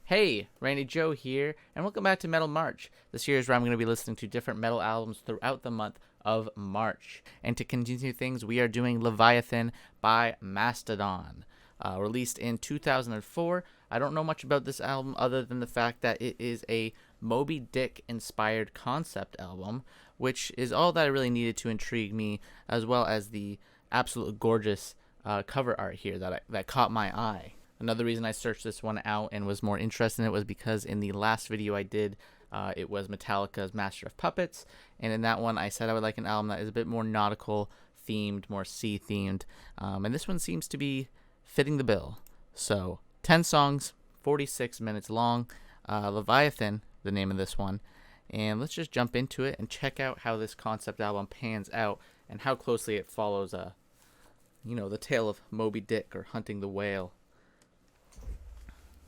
Hey, Randy Joe here, and welcome back to Metal March. This year is where I'm going to be listening to different metal albums throughout the month of March. And to continue things, we are doing Leviathan by Mastodon, released in 2004. I don't know much about this album other than the fact that it is a Moby Dick inspired concept album, which is all that I really needed to intrigue me, as well as the absolute gorgeous cover art here that caught my eye. Another reason I searched this one out and was more interested in it was because in the last video I did, it was Metallica's Master of Puppets, and in that one I said I would like an album that is a bit more nautical themed, more sea themed, and this one seems to be fitting the bill. So 10 songs, 46 minutes long, Leviathan, the name of this one, and let's just jump into it and check out how this concept album pans out and how closely it follows the tale of Moby Dick or hunting the whale,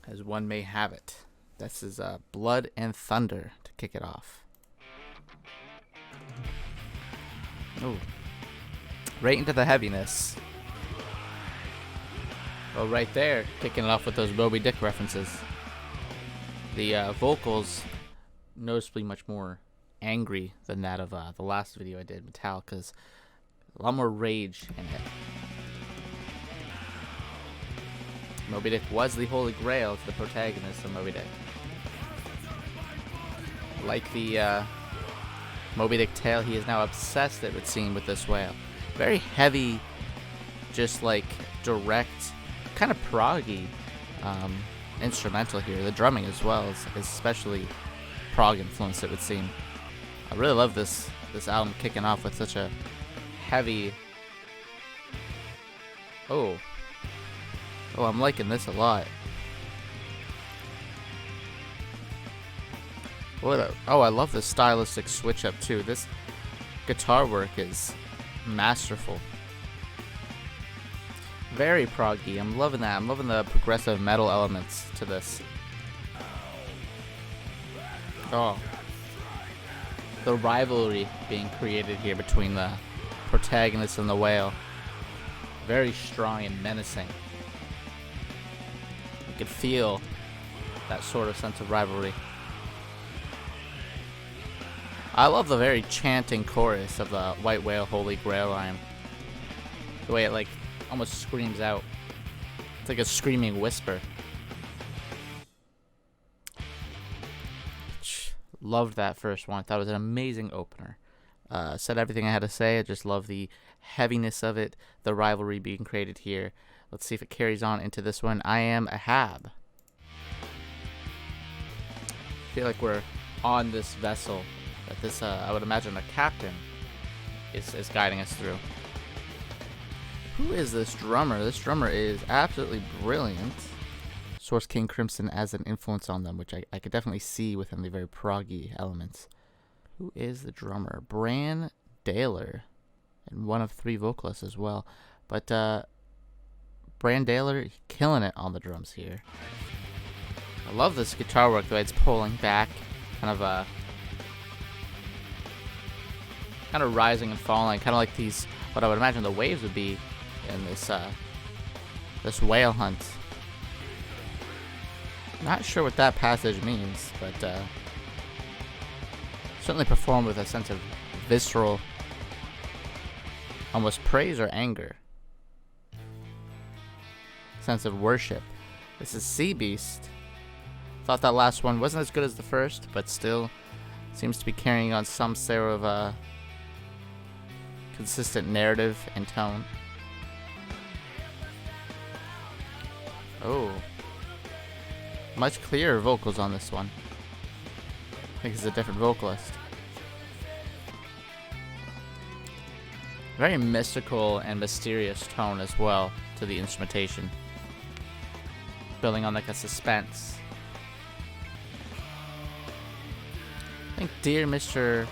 as one may have it. This is Blood and Thunder to kick it off. Oh, right into the heaviness. Well, right there, kicking it off with those Moby Dick references. The vocals, noticeably much more angry than that of the last video I did, Metallica's. A lot more rage in it. Moby Dick was the holy grail to the protagonist of Moby Dick. Like the Moby Dick tale, he is now obsessed, it would seem, with this whale. Very heavy, just like direct, kind of proggy instrumental here. The drumming as well is especially prog influenced, it would seem. I really love this album kicking off with such a heavy... Oh, I'm liking this a lot. I love the stylistic switch up too. This guitar work is masterful. Very proggy. I'm loving that. I'm loving the progressive metal elements to this. Oh. The rivalry being created here between the protagonist and the whale. Very strong and menacing. You could feel that sort of sense of rivalry. I love the very chanting chorus of the White Whale Holy Grail line. The way it almost screams out. It's like a screaming whisper. Loved that first one. Thought it was an amazing opener. Said everything I had to say. I just love the heaviness of it, the rivalry being created here. Let's see if it carries on into this one. I Am a Hab. I feel like we're on this vessel that this, I would imagine a captain is guiding us through. Who is this drummer? This drummer is absolutely brilliant. Source King Crimson as an influence on them, which I could definitely see within the very proggy elements. Who is the drummer? Bran Daler, and one of 3 vocalists as well. But Bran Daler killing it on the drums here. I love this guitar work, the way it's pulling back, kind of rising and falling, kind of like these, what I would imagine the waves would be in this whale hunt. Not sure what that passage means, but certainly performed with a sense of visceral, almost praise or anger. Sense of worship. This is Sea Beast. Thought that last one wasn't as good as the first, but still seems to be carrying on some sort of a consistent narrative and tone. Oh, much clearer vocals on this one. I think it's a different vocalist. Very mystical and mysterious tone as well to the instrumentation, building on a suspense. I think Dear Mr.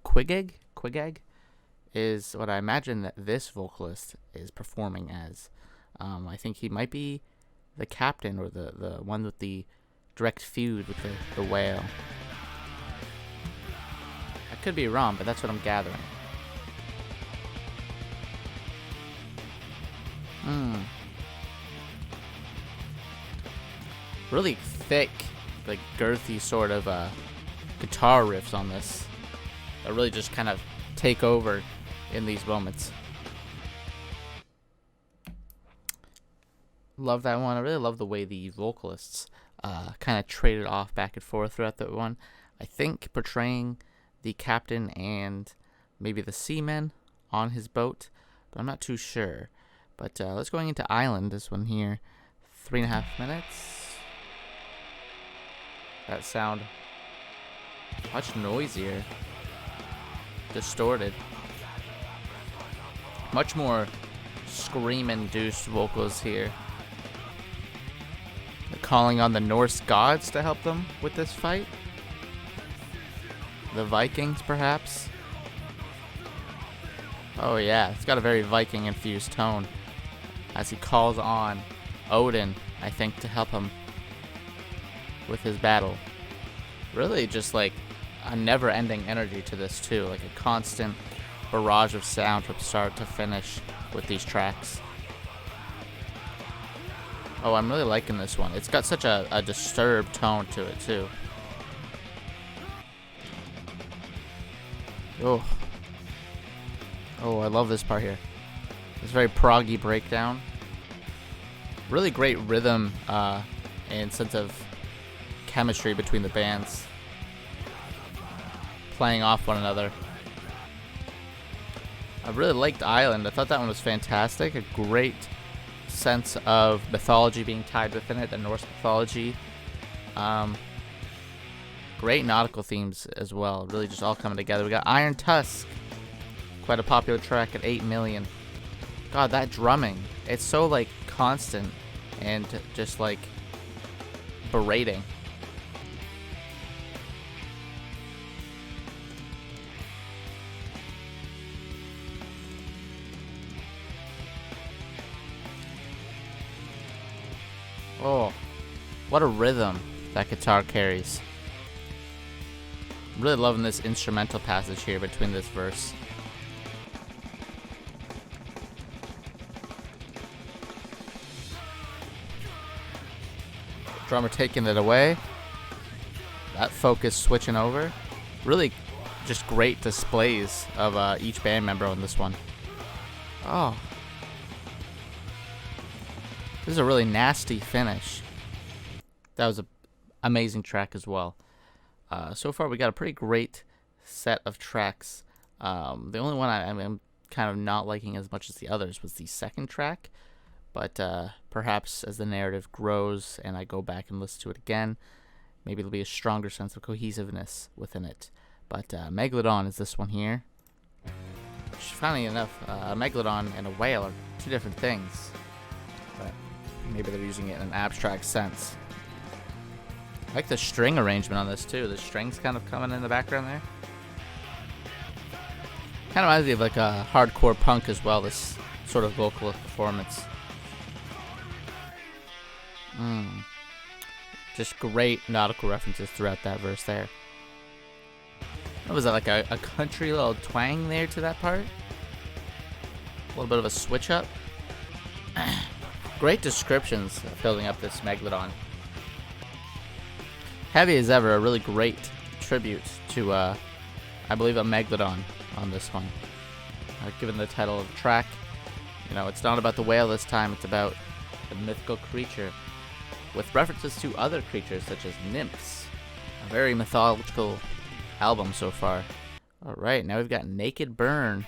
Quigeg is what I imagine that this vocalist is performing as. I think he might be the captain or the one with the direct feud with the whale. I could be wrong, but that's what I'm gathering. Really thick, like girthy sort of guitar riffs on this that really just kind of take over in these moments. Love that one. I really love the way the vocalists kind of traded off back and forth throughout that one. I think portraying the captain and maybe the seamen on his boat, but I'm not too sure. But let's going into Island, this one here. 3.5 minutes. That sound much noisier, distorted, much more scream-induced vocals here. They're calling on the Norse gods to help them with this fight. The Vikings, perhaps. Oh yeah, it's got a very Viking-infused tone as he calls on Odin, I think, to help him with his battle. Really just like a never-ending energy to this too, like a constant barrage of sound from start to finish with these tracks. Oh, I'm really liking this one. It's got such a disturbed tone to it too. Oh, I love this part here. This very proggy breakdown. Really great rhythm and sense of chemistry between the bands, playing off one another. I really liked Island. I thought that one was fantastic. A great sense of mythology being tied within it, the Norse mythology. Great nautical themes as well, really just all coming together. We got Iron Tusk, quite a popular track at 8 million. God, that drumming, it's so like constant and just like berating. Oh, what a rhythm that guitar carries. I'm really loving this instrumental passage here between this verse. Drummer taking it away. That focus switching over. Really just great displays of each band member on this one. Oh. This is a really nasty finish. That was an amazing track as well. So far, we got a pretty great set of tracks. The only one I'm kind of not liking as much as the others was the second track. But perhaps as the narrative grows and I go back and listen to it again, maybe there'll be a stronger sense of cohesiveness within it. But Megalodon is this one here. Which, funny enough, a Megalodon and a whale are two different things. But maybe they're using it in an abstract sense. I like the string arrangement on this too. The strings kind of coming in the background there. Kind of reminds me of like a hardcore punk as well, this sort of vocal performance. Just great nautical references throughout that verse there. What was that, like a country little twang there to that part? A little bit of a switch up. Great descriptions of building up this Megalodon. Heavy as ever, a really great tribute to, I believe, a Megalodon on this one. Given the title of the track, you know, it's not about the whale this time, it's about the mythical creature, with references to other creatures such as nymphs. A very mythological album so far. Alright, now we've got Naked Burn.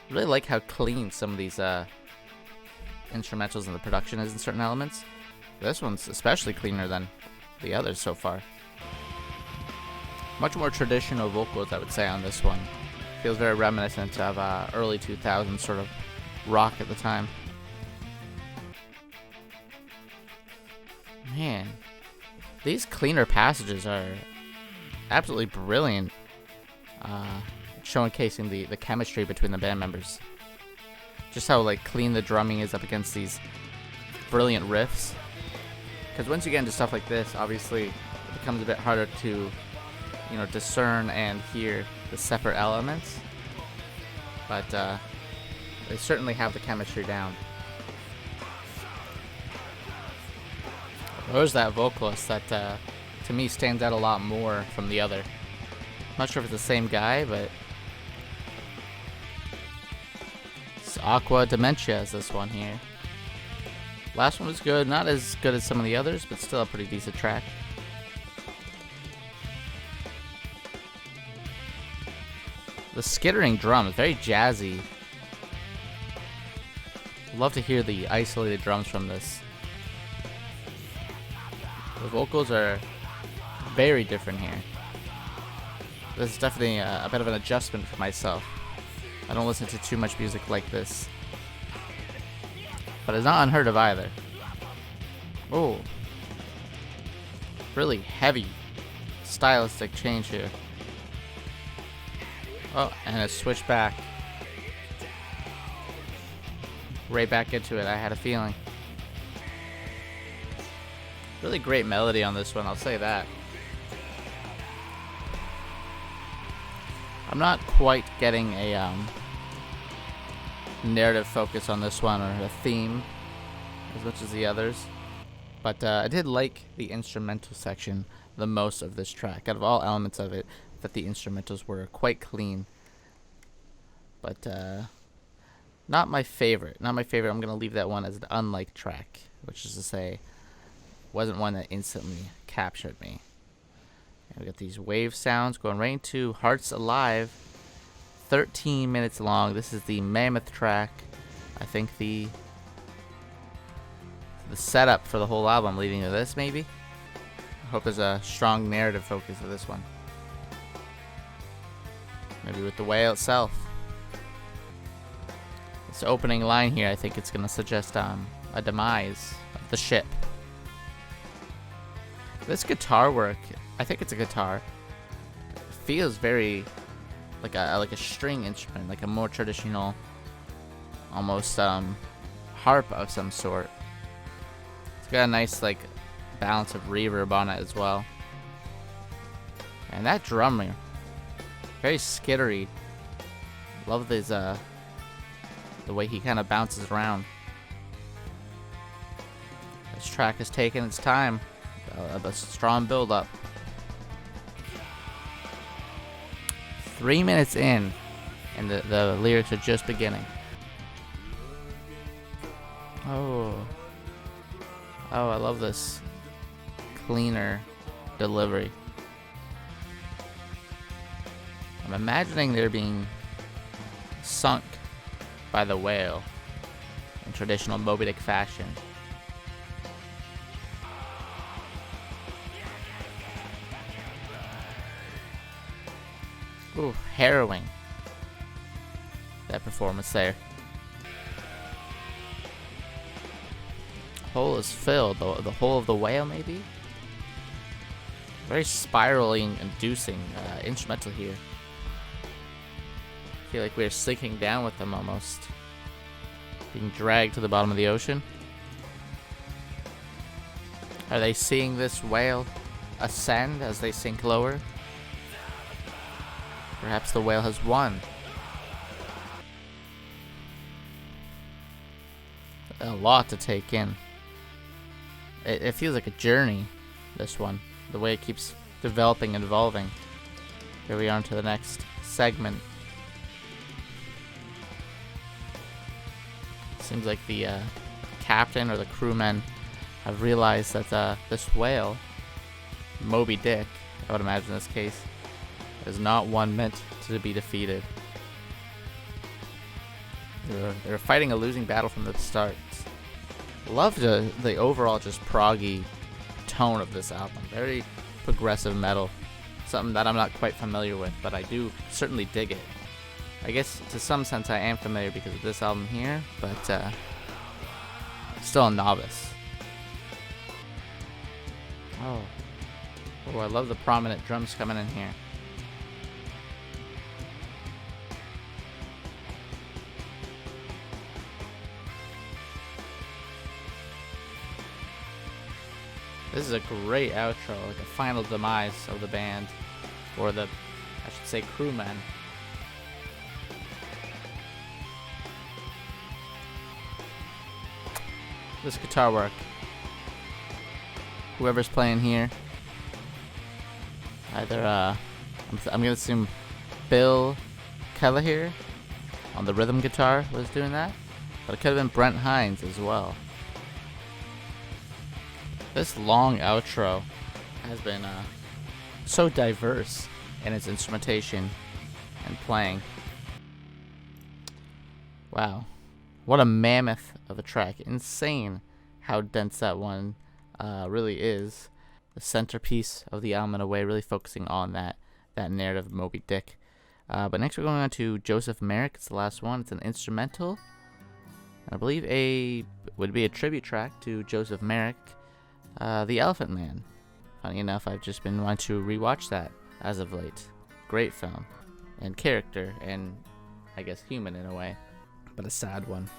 Really like how clean some of these instrumentals and the production is in certain elements. This one's especially cleaner than the others so far. Much more traditional vocals, I would say, on this one. Feels very reminiscent of early 2000s sort of rock at the time. Man, these cleaner passages are absolutely brilliant, showcasing the chemistry between the band members. Just how like clean the drumming is up against these brilliant riffs. Because once you get into stuff like this, obviously it becomes a bit harder to, you know, discern and hear the separate elements. But they certainly have the chemistry down. There's that vocalist that to me stands out a lot more from the other. I'm not sure if it's the same guy, but it's Aqua Dementia is this one here. Last one was good, not as good as some of the others, but still a pretty decent track. The skittering drums, very jazzy. Love to hear the isolated drums from this. The vocals are very different here. This is definitely a bit of an adjustment for myself. I don't listen to too much music like this. But it's not unheard of either. Oh. Really heavy stylistic change here. Oh, and it switched back. Right back into it, I had a feeling. Really great melody on this one, I'll say that. I'm not quite getting a narrative focus on this one, or a theme, as much as the others. But I did like the instrumental section the most of this track. Out of all elements of it, that the instrumentals were quite clean. But not my favorite. Not my favorite. I'm going to leave that one as an unliked track, which is to say, wasn't one that instantly captured me. And we got these wave sounds going right into Hearts Alive. 13 minutes long. This is the mammoth track. I think the setup for the whole album leading to this, maybe. I hope there's a strong narrative focus to this one. Maybe with the whale itself. This opening line here, I think it's going to suggest a demise of the ship. This guitar work, I think it's a guitar, feels very like a string instrument, like a more traditional, almost harp of some sort. It's got a nice like balance of reverb on it as well. And that drummer, very skittery. Love this the way he kind of bounces around. This track has taken its time. A strong build up. 3 minutes in, and the lyrics are just beginning. Oh, I love this cleaner delivery. I'm imagining they're being sunk by the whale in traditional Moby Dick fashion. Ooh, harrowing. That performance there. Hole is filled. The hole of the whale, maybe? Very spiraling, inducing instrumental here. I feel like we're sinking down with them almost. Being dragged to the bottom of the ocean. Are they seeing this whale ascend as they sink lower? Perhaps the whale has won. A lot to take in. It feels like a journey, this one. The way it keeps developing and evolving. Here we are into the next segment. Seems like the captain or the crewmen have realized that this whale, Moby Dick, I would imagine in this case, is not one meant to be defeated. They're fighting a losing battle from the start. Love the overall just proggy tone of this album. Very progressive metal. Something that I'm not quite familiar with, but I do certainly dig it. I guess to some sense I am familiar because of this album here, but still a novice. Oh, I love the prominent drums coming in here. This is a great outro, like a final demise of the band, or I should say crewmen. This guitar work. whoever's playing here. Either, I'm gonna assume Bill Kelleher on the rhythm guitar was doing that, but it could have been Brent Hines as well. This long outro has been so diverse in its instrumentation and playing. Wow, what a mammoth of a track. Insane how dense that one really is. The centerpiece of the album in a way, really focusing on that narrative of Moby Dick. But next we're going on to Joseph Merrick. It's the last one. It's an instrumental. And I believe would be a tribute track to Joseph Merrick, The Elephant Man. Funny enough, I've just been wanting to rewatch that as of late. Great film. And character, and I guess human in a way. But a sad one.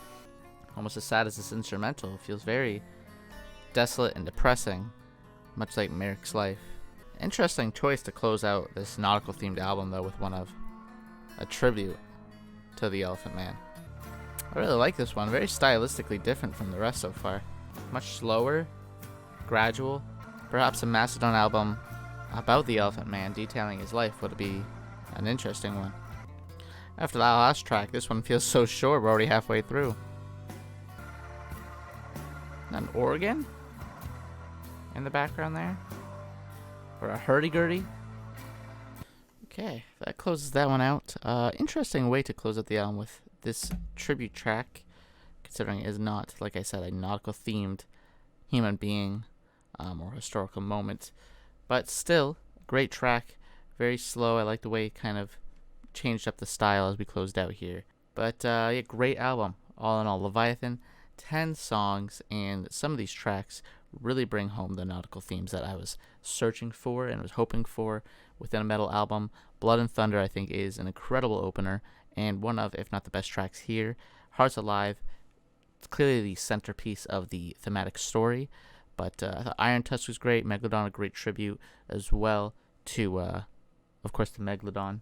Almost as sad as this instrumental. It feels very desolate and depressing, much like Merrick's life. Interesting choice to close out this nautical themed album though, with one of a tribute to the Elephant Man. I really like this one, very stylistically different from the rest so far. Much slower, gradual. Perhaps a Mastodon album about the Elephant Man detailing his life would be an interesting one. After that last track, this one feels so short, we're already halfway through. An organ in the background there, or a hurdy-gurdy. Okay, that closes that one out. Interesting way to close out the album with this tribute track, considering it is not, like I said, a nautical-themed human being or historical moment, but still great track. Very slow. I like the way it kind of changed up the style as we closed out here. But yeah, great album all in all. Leviathan, 10 songs, and some of these tracks really bring home the nautical themes that I was searching for and was hoping for within a metal album. Blood and Thunder, I think, is an incredible opener and one of, if not the best tracks here. Hearts Alive, it's clearly the centerpiece of the thematic story, but I thought Iron Tusk was great. Megalodon, a great tribute as well to, of course, the Megalodon.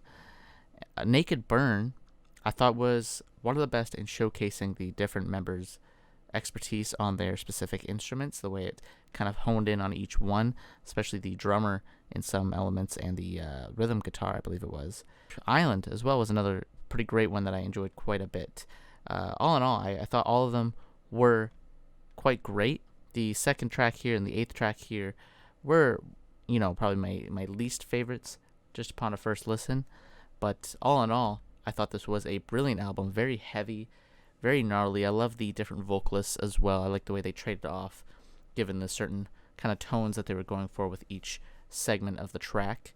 Naked Burn, I thought was one of the best in showcasing the different members' expertise on their specific instruments, the way it kind of honed in on each one, especially the drummer in some elements and the rhythm guitar, I believe it was. Island as well was another pretty great one that I enjoyed quite a bit. All in all, I thought all of them were quite great. The second track here and the eighth track here were, probably my least favorites just upon a first listen. But all in all, I thought this was a brilliant album, very heavy, very gnarly. I love the different vocalists as well. I like the way they traded off, given the certain kind of tones that they were going for with each segment of the track.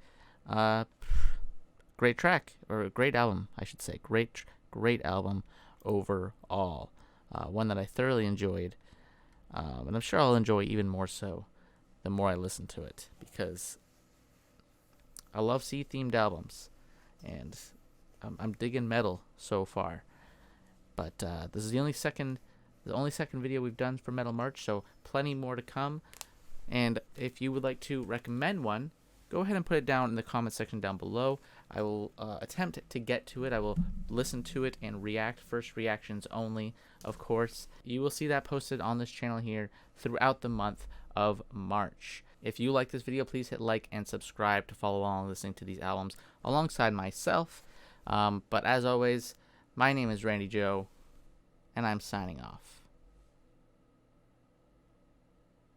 Great track, or a great album, I should say. Great album overall. One that I thoroughly enjoyed, and I'm sure I'll enjoy even more so the more I listen to it, because I love sea-themed albums, and I'm digging metal so far. But this is the only second video we've done for Metal March, so plenty more to come. And if you would like to recommend one, go ahead and put it down in the comment section down below. I will attempt to get to it. I will listen to it and react. First reactions only, of course. You will see that posted on this channel here throughout the month of March. If you like this video, please hit like and subscribe to follow along listening to these albums alongside myself. But as always, my name is Randy Joe, and I'm signing off.